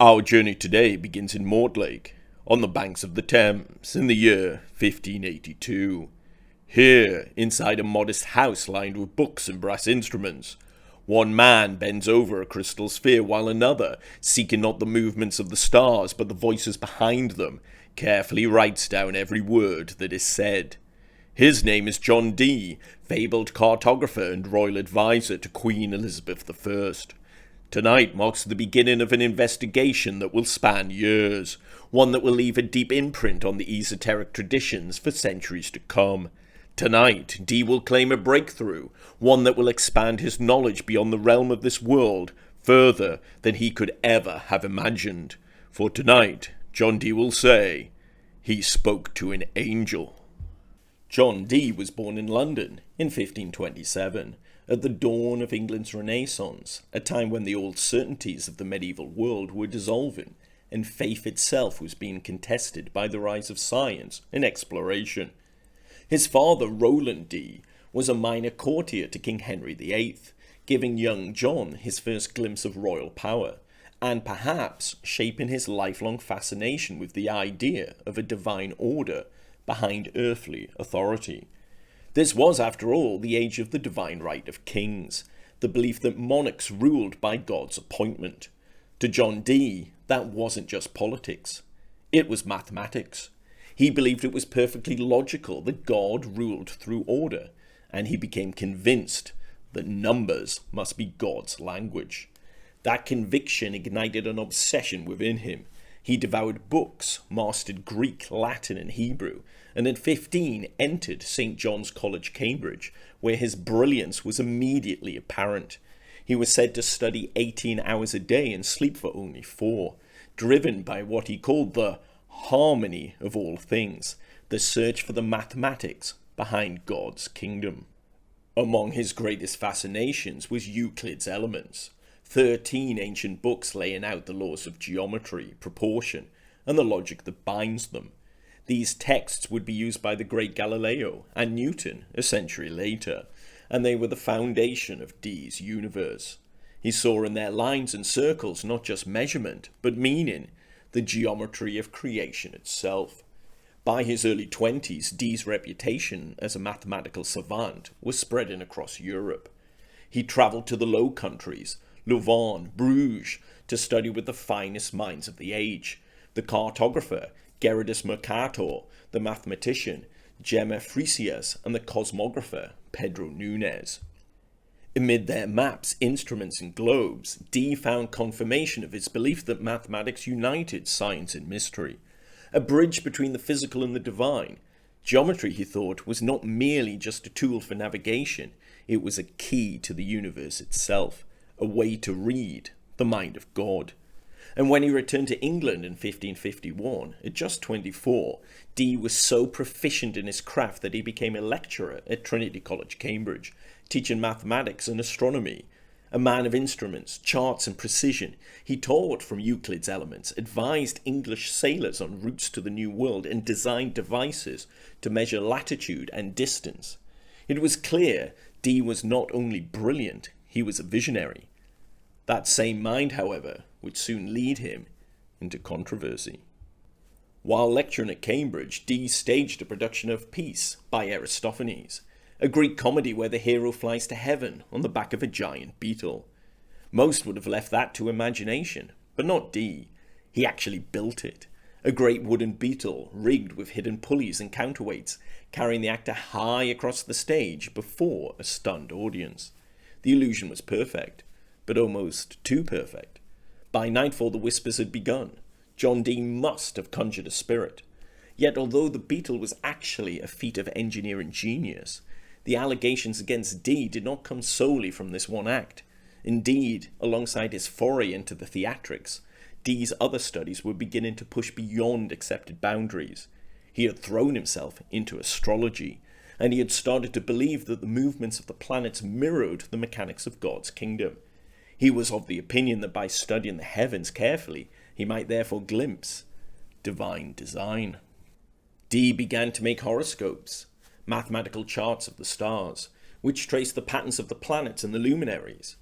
Our journey today begins in Mortlake, on the banks of the Thames, in the year 1582. Here, inside a modest house lined with books and brass instruments, one man bends over a crystal sphere while another, seeking not the movements of the stars but the voices behind them, carefully writes down every word that is said. His name is John Dee, fabled cartographer and royal advisor to Queen Elizabeth I. Tonight marks the beginning of an investigation that will span years, one that will leave a deep imprint on the esoteric traditions for centuries to come. Tonight, Dee will claim a breakthrough, one that will expand his knowledge beyond the realm of this world, further than he could ever have imagined. For tonight, John Dee will say, he spoke to an angel. John Dee was born in London in 1527. At the dawn of England's Renaissance, a time when the old certainties of the medieval world were dissolving, and faith itself was being contested by the rise of science and exploration. His father, Roland Dee, was a minor courtier to King Henry VIII, giving young John his first glimpse of royal power, and perhaps shaping his lifelong fascination with the idea of a divine order behind earthly authority. This was, after all, the age of the divine right of kings, the belief that monarchs ruled by God's appointment. To John Dee, that wasn't just politics. It was mathematics. He believed it was perfectly logical that God ruled through order, and he became convinced that numbers must be God's language. That conviction ignited an obsession within him. He devoured books, mastered Greek, Latin, and Hebrew, and at 15 entered St. John's College, Cambridge, where his brilliance was immediately apparent. He was said to study 18 hours a day and sleep for only 4, driven by what he called the harmony of all things, the search for the mathematics behind God's kingdom. Among his greatest fascinations was Euclid's Elements, 13 ancient books laying out the laws of geometry, proportion, and the logic that binds them. These texts would be used by the great Galileo and Newton a century later, and they were the foundation of Dee's universe. He saw in their lines and circles not just measurement, but meaning, the geometry of creation itself. By his early 20s, Dee's reputation as a mathematical savant was spreading across Europe. He travelled to the Low Countries, Louvain, Bruges, to study with the finest minds of the age. The cartographer, Gerardus Mercator, the mathematician, Gemma Frisius, and the cosmographer, Pedro Nunes. Amid their maps, instruments, and globes, Dee found confirmation of his belief that mathematics united science and mystery, a bridge between the physical and the divine. Geometry, he thought, was not merely just a tool for navigation, it was a key to the universe itself, a way to read the mind of God. And when he returned to England in 1551, at just 24, Dee was so proficient in his craft that he became a lecturer at Trinity College, Cambridge, teaching mathematics and astronomy. A man of instruments, charts, and precision, he taught from Euclid's Elements, advised English sailors on routes to the New World, and designed devices to measure latitude and distance. It was clear Dee was not only brilliant, he was a visionary. That same mind, however, would soon lead him into controversy. While lecturing at Cambridge, Dee staged a production of Peace by Aristophanes, a Greek comedy where the hero flies to heaven on the back of a giant beetle. Most would have left that to imagination, but not Dee. He actually built it, a great wooden beetle rigged with hidden pulleys and counterweights, carrying the actor high across the stage before a stunned audience. The illusion was perfect, but almost too perfect. By nightfall the whispers had begun. John Dee must have conjured a spirit. Yet although the beetle was actually a feat of engineering genius, the allegations against Dee did not come solely from this one act. Indeed, alongside his foray into the theatrics, Dee's other studies were beginning to push beyond accepted boundaries. He had thrown himself into astrology, and he had started to believe that the movements of the planets mirrored the mechanics of God's kingdom. He was of the opinion that by studying the heavens carefully, he might therefore glimpse divine design. Dee began to make horoscopes, mathematical charts of the stars, which traced the patterns of the planets and the luminaries.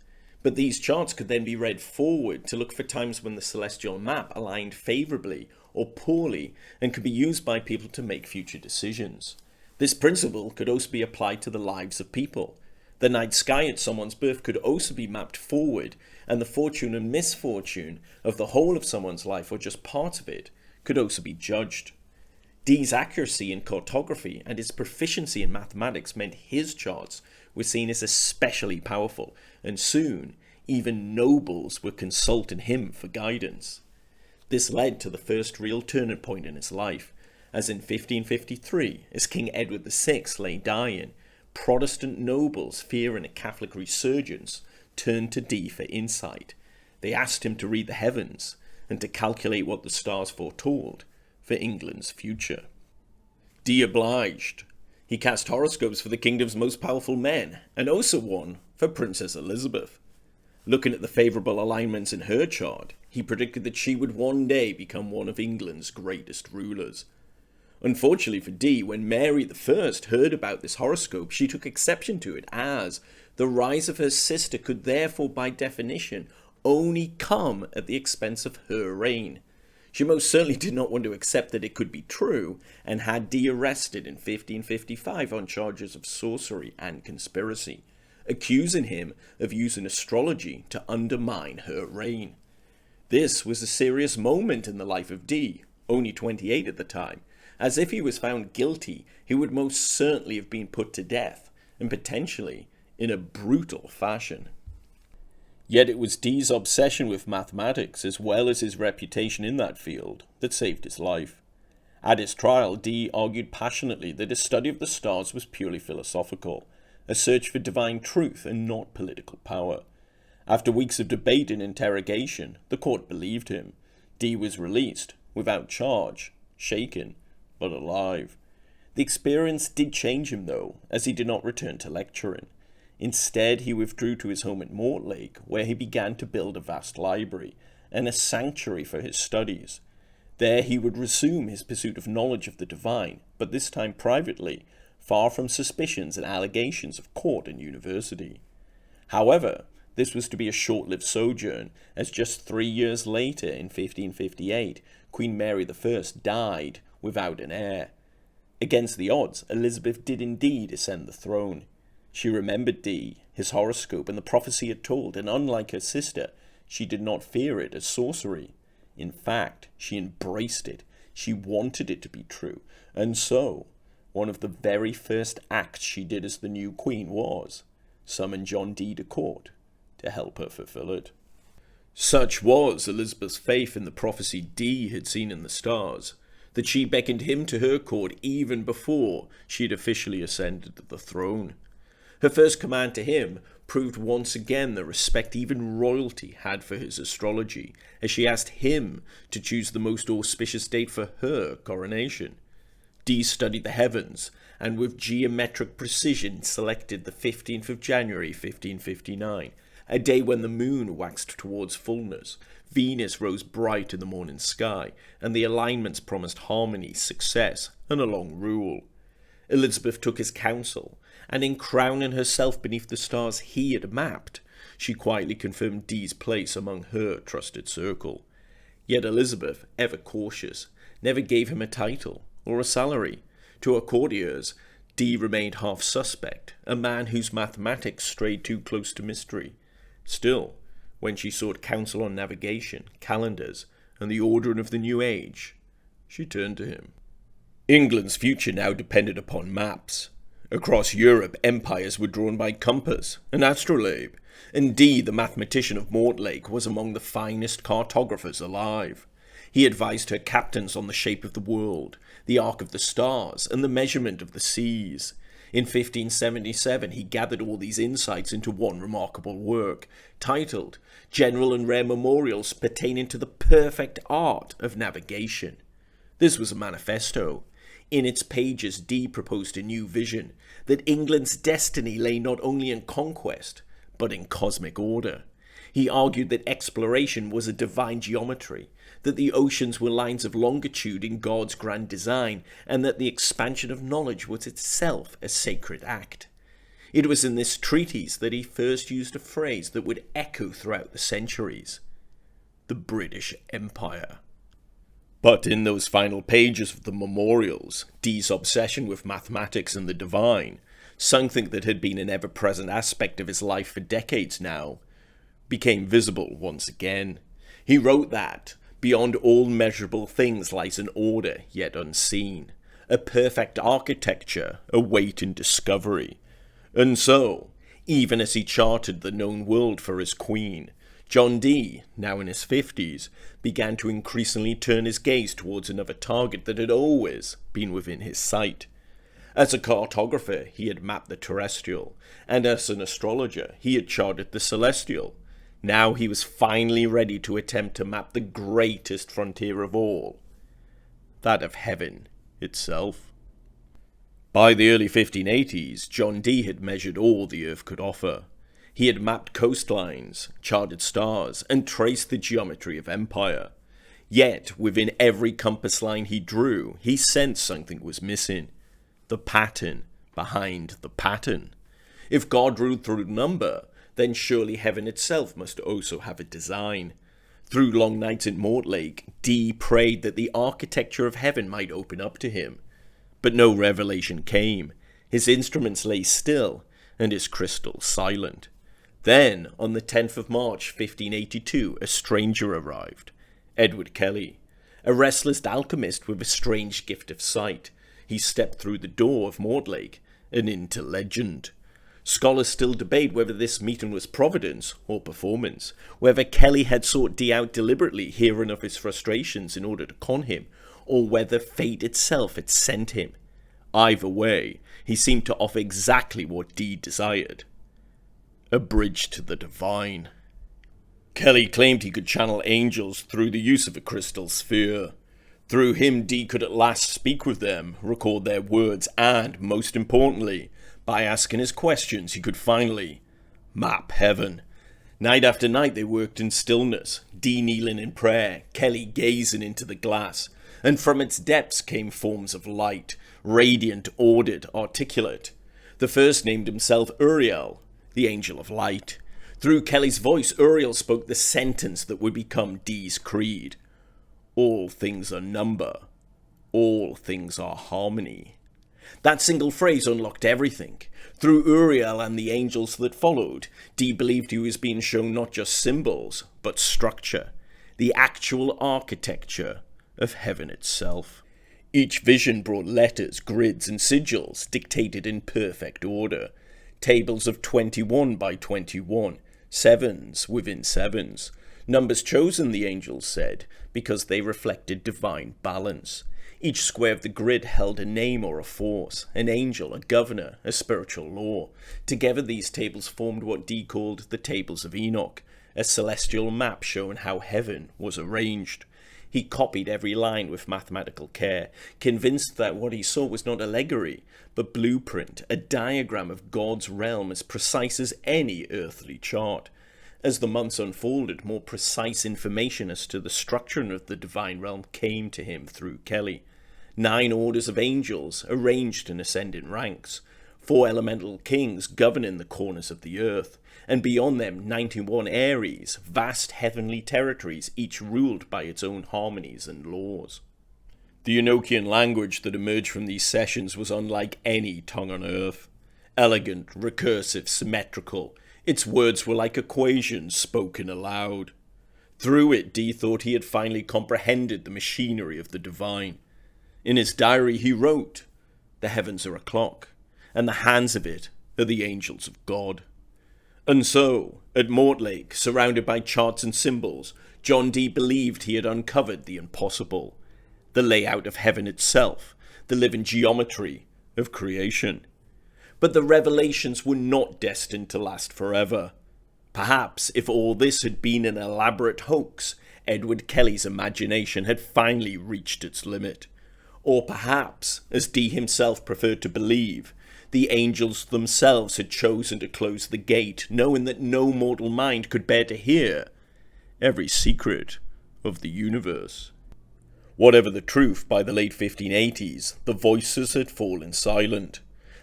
But these charts could then be read forward to look for times when the celestial map aligned favourably or poorly and could be used by people to make future decisions. This principle could also be applied to the lives of people. The night sky at someone's birth could also be mapped forward, and the fortune and misfortune of the whole of someone's life, or just part of it, could also be judged. Dee's accuracy in cartography and his proficiency in mathematics meant his charts were seen as especially powerful, and soon even nobles were consulting him for guidance. This led to the first real turning point in his life, as in 1553, as King Edward VI lay dying, Protestant nobles, fearing a Catholic resurgence, turned to Dee for insight. They asked him to read the heavens and to calculate what the stars foretold for England's future. Dee obliged. He cast horoscopes for the kingdom's most powerful men, and also one for Princess Elizabeth. Looking at the favourable alignments in her chart, he predicted that she would one day become one of England's greatest rulers. Unfortunately for Dee, when Mary I heard about this horoscope, she took exception to it, as the rise of her sister could therefore, by definition, only come at the expense of her reign. She most certainly did not want to accept that it could be true, and had Dee arrested in 1555 on charges of sorcery and conspiracy, accusing him of using astrology to undermine her reign. This was a serious moment in the life of Dee, only 28 at the time, as if he was found guilty, he would most certainly have been put to death, and potentially in a brutal fashion. Yet it was Dee's obsession with mathematics, as well as his reputation in that field, that saved his life. At his trial, Dee argued passionately that his study of the stars was purely philosophical, a search for divine truth and not political power. After weeks of debate and interrogation, the court believed him. Dee was released, without charge, shaken, but alive. The experience did change him, though, as he did not return to lecturing. Instead, he withdrew to his home at Mortlake, where he began to build a vast library and a sanctuary for his studies. There he would resume his pursuit of knowledge of the divine, but this time privately, far from suspicions and allegations of court and university. However, this was to be a short-lived sojourn, as just 3 years later, in 1558, Queen Mary I died without an heir. Against the odds, Elizabeth did indeed ascend the throne. She remembered Dee, his horoscope, and the prophecy it told, and unlike her sister, she did not fear it as sorcery. In fact, she embraced it. She wanted it to be true, and so, one of the very first acts she did as the new queen was summon John Dee to court to help her fulfill it. Such was Elizabeth's faith in the prophecy Dee had seen in the stars, that she beckoned him to her court even before she had officially ascended to the throne. Her first command to him proved once again the respect even royalty had for his astrology, as she asked him to choose the most auspicious date for her coronation. Dee studied the heavens, and with geometric precision selected the 15th of January 1559, a day when the moon waxed towards fullness, Venus rose bright in the morning sky, and the alignments promised harmony, success, and a long rule. Elizabeth took his counsel, and in crowning herself beneath the stars he had mapped, she quietly confirmed Dee's place among her trusted circle. Yet Elizabeth, ever cautious, never gave him a title or a salary. To her courtiers, Dee remained half suspect, a man whose mathematics strayed too close to mystery. Still, when she sought counsel on navigation, calendars, and the ordering of the new age, she turned to him. England's future now depended upon maps. Across Europe, empires were drawn by compass and astrolabe. Indeed, the mathematician of Mortlake was among the finest cartographers alive. He advised her captains on the shape of the world, the arc of the stars, and the measurement of the seas. In 1577, he gathered all these insights into one remarkable work, titled General and Rare Memorials Pertaining to the Perfect Art of Navigation. This was a manifesto. In its pages, Dee proposed a new vision, that England's destiny lay not only in conquest, but in cosmic order. He argued that exploration was a divine geometry, that the oceans were lines of longitude in God's grand design, and that the expansion of knowledge was itself a sacred act. It was in this treatise that he first used a phrase that would echo throughout the centuries: the British Empire. But in those final pages of the memorials, Dee's obsession with mathematics and the divine, something that had been an ever-present aspect of his life for decades now, became visible once again. He wrote that, beyond all measurable things lies an order yet unseen, a perfect architecture awaiting discovery. And so, even as he charted the known world for his queen, John Dee, now in his 50s, began to increasingly turn his gaze towards another target that had always been within his sight. As a cartographer, he had mapped the terrestrial, and as an astrologer, he had charted the celestial. Now he was finally ready to attempt to map the greatest frontier of all, that of heaven itself. By the early 1580s, John Dee had measured all the Earth could offer. He had mapped coastlines, charted stars, and traced the geometry of empire. Yet, within every compass line he drew, he sensed something was missing: the pattern behind the pattern. If God ruled through number, then surely heaven itself must also have a design. Through long nights at Mortlake, Dee prayed that the architecture of heaven might open up to him. But no revelation came. His instruments lay still, and his crystal silent. Then, on the 10th of March 1582, a stranger arrived. Edward Kelly, a restless alchemist with a strange gift of sight. He stepped through the door of Mortlake and into legend. Scholars still debate whether this meeting was providence or performance, whether Kelly had sought Dee out deliberately, hearing of his frustrations in order to con him, or whether fate itself had sent him. Either way, he seemed to offer exactly what Dee desired: a bridge to the divine. Kelly claimed he could channel angels through the use of a crystal sphere. Through him, Dee could at last speak with them, record their words, and, most importantly, by asking his questions, he could finally map heaven. Night after night they worked in stillness, Dee kneeling in prayer, Kelly gazing into the glass, and from its depths came forms of light, radiant, ordered, articulate. The first named himself Uriel, the angel of light. Through Kelly's voice, Uriel spoke the sentence that would become Dee's creed: all things are number, all things are harmony. That single phrase unlocked everything. Through Uriel and the angels that followed, Dee believed he was being shown not just symbols, but structure, the actual architecture of heaven itself. Each vision brought letters, grids, and sigils dictated in perfect order. Tables of 21 by 21, sevens within sevens. Numbers chosen, the angels said, because they reflected divine balance. Each square of the grid held a name or a force, an angel, a governor, a spiritual law. Together these tables formed what Dee called the Tables of Enoch, a celestial map showing how heaven was arranged. He copied every line with mathematical care, convinced that what he saw was not allegory, but blueprint, a diagram of God's realm as precise as any earthly chart. As the months unfolded, more precise information as to the structure of the divine realm came to him through Kelly. 9 orders of angels, arranged in ascending ranks. 4 elemental kings governing the corners of the earth. And beyond them, 91 Aries, vast heavenly territories, each ruled by its own harmonies and laws. The Enochian language that emerged from these sessions was unlike any tongue on earth. Elegant, recursive, symmetrical, its words were like equations spoken aloud. Through it, Dee thought he had finally comprehended the machinery of the divine. In his diary he wrote, "The heavens are a clock, and the hands of it are the angels of God." And so, at Mortlake, surrounded by charts and symbols, John Dee believed he had uncovered the impossible, the layout of heaven itself, the living geometry of creation. But the revelations were not destined to last forever. Perhaps, if all this had been an elaborate hoax, Edward Kelly's imagination had finally reached its limit. Or perhaps, as Dee himself preferred to believe, the angels themselves had chosen to close the gate, knowing that no mortal mind could bear to hear every secret of the universe. Whatever the truth, by the late 1580s, the voices had fallen silent.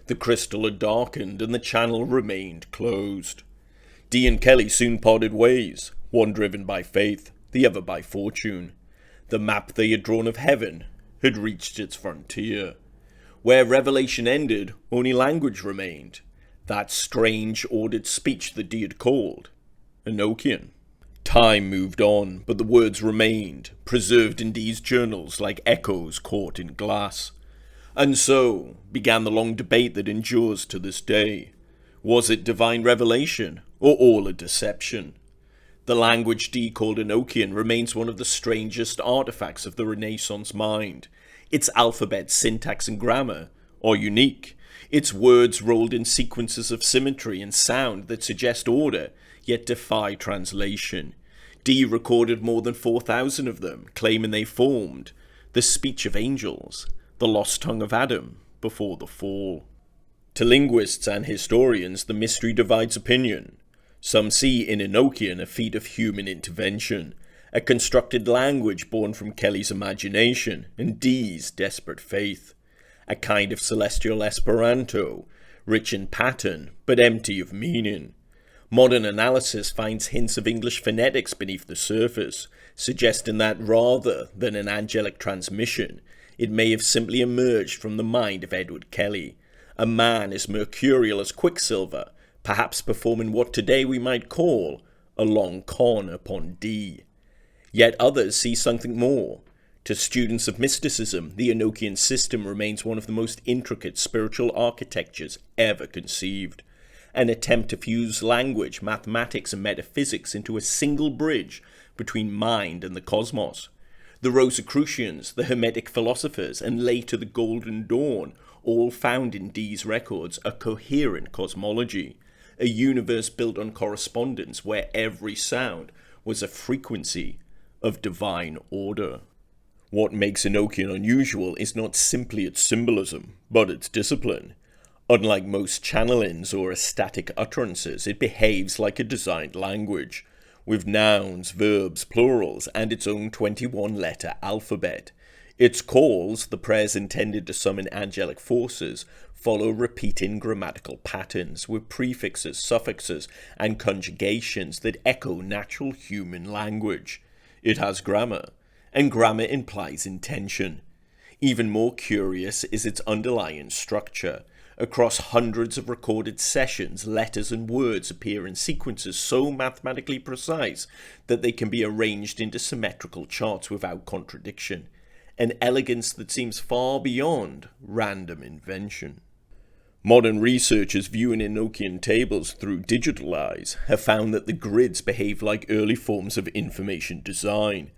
The crystal had darkened and the channel remained closed. Dee and Kelly soon parted ways, one driven by faith, the other by fortune. The map they had drawn of heaven had reached its frontier. Where revelation ended, only language remained. That strange, ordered speech that Dee had called Enochian. Time moved on, but the words remained, preserved in Dee's journals like echoes caught in glass. And so began the long debate that endures to this day. Was it divine revelation, or all a deception? The language Dee called Enochian remains one of the strangest artifacts of the Renaissance mind. Its alphabet, syntax, and grammar are unique. Its words rolled in sequences of symmetry and sound that suggest order, yet defy translation. Dee recorded more than 4,000 of them, claiming they formed the speech of angels, the lost tongue of Adam before the fall. To linguists and historians, the mystery divides opinion. Some see in Enochian a feat of human intervention, a constructed language born from Kelly's imagination and Dee's desperate faith, a kind of celestial Esperanto, rich in pattern but empty of meaning. Modern analysis finds hints of English phonetics beneath the surface, suggesting that rather than an angelic transmission, it may have simply emerged from the mind of Edward Kelly, a man as mercurial as Quicksilver, perhaps performing what today we might call a long con upon Dee. Yet others see something more. To students of mysticism, the Enochian system remains one of the most intricate spiritual architectures ever conceived, an attempt to fuse language, mathematics, and metaphysics into a single bridge between mind and the cosmos. The Rosicrucians, the Hermetic philosophers, and later the Golden Dawn all found in Dee's records a coherent cosmology, a universe built on correspondence where every sound was a frequency of divine order. What makes Enochian unusual is not simply its symbolism, but its discipline. Unlike most channelings or ecstatic utterances, it behaves like a designed language, with nouns, verbs, plurals, and its own 21-letter alphabet. Its calls, the prayers intended to summon angelic forces, follow repeating grammatical patterns with prefixes, suffixes, and conjugations that echo natural human language. It has grammar, and grammar implies intention. Even more curious is its underlying structure. Across hundreds of recorded sessions, letters and words appear in sequences so mathematically precise that they can be arranged into symmetrical charts without contradiction, an elegance that seems far beyond random invention. Modern researchers viewing Enochian tables through digital eyes have found that the grids behave like early forms of information design.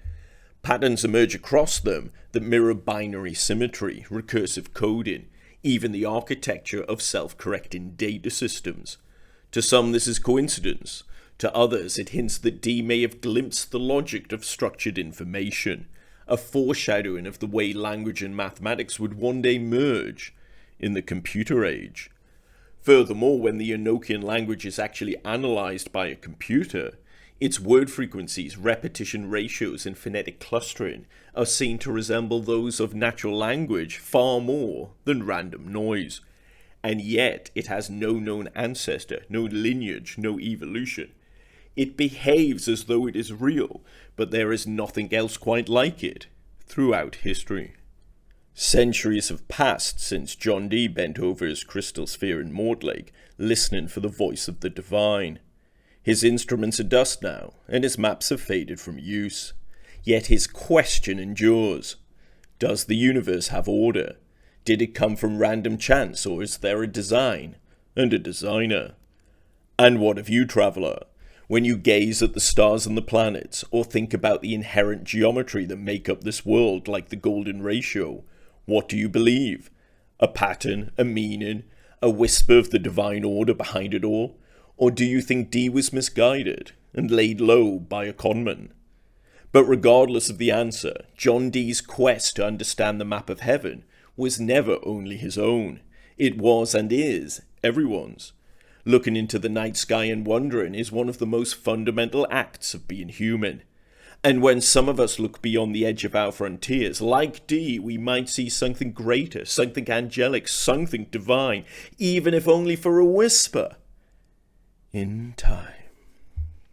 Patterns emerge across them that mirror binary symmetry, recursive coding, even the architecture of self-correcting data systems. To some this is coincidence, to others it hints that Dee may have glimpsed the logic of structured information, a foreshadowing of the way language and mathematics would one day merge in the computer age. Furthermore, when the Enochian language is actually analysed by a computer, its word frequencies, repetition ratios, and phonetic clustering are seen to resemble those of natural language far more than random noise. And yet it has no known ancestor, no lineage, no evolution. It behaves as though it is real, but there is nothing else quite like it throughout history. Centuries have passed since John Dee bent over his crystal sphere in Mortlake, listening for the voice of the divine. His instruments are dust now, and his maps have faded from use. Yet his question endures. Does the universe have order? Did it come from random chance, or is there a design and a designer? And what of you, traveller? When you gaze at the stars and the planets, or think about the inherent geometry that make up this world like the golden ratio, what do you believe? A pattern, a meaning, a whisper of the divine order behind it all? Or do you think Dee was misguided and laid low by a conman? But regardless of the answer, John Dee's quest to understand the map of heaven was never only his own. It was and is everyone's. Looking into the night sky and wondering is one of the most fundamental acts of being human. And when some of us look beyond the edge of our frontiers, like Dee, we might see something greater, something angelic, something divine, even if only for a whisper. In time.